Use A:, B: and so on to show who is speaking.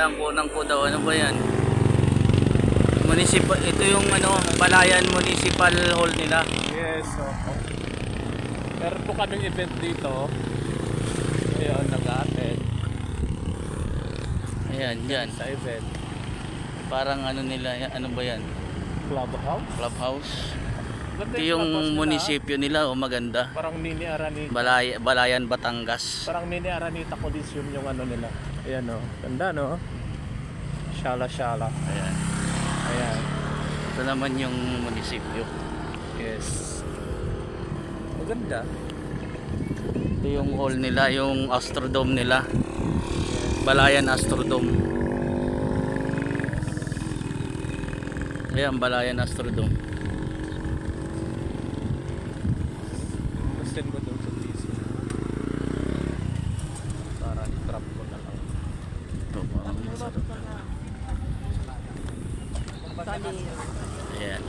A: lang kunang ko daw. Ano ba yan? Municipal, ito yung ano, Balayan Municipal Hall nila.
B: Yes, oo. Meron po kaming event dito. Ayun, nag-attend
A: Ayan, dyan.
B: sa event.
A: Parang ano nila, ano ba yan?
B: Clubhouse.
A: Clubhouse.
B: Ganda
A: Ito
B: clubhouse
A: yung
B: nila,
A: munisipyo nila, o maganda.
B: Parang mini Aranita.
A: Balayan, Batangas.
B: Parang mini Aranita Coliseum yung ano nila. Ayan o. Ganda no? Shala-shala.
A: Ayan.
B: Ayan.
A: Ito naman yung munisipyo.
B: Yes. Maganda.
A: Ito yung hall nila, yung Astrodome nila. Balayan Astrodome. Ayan, Balayan Astrodome.
B: Send ko doon sa PC. Para i-trap ko na lang.
A: Ito, parang masarap. Ayan.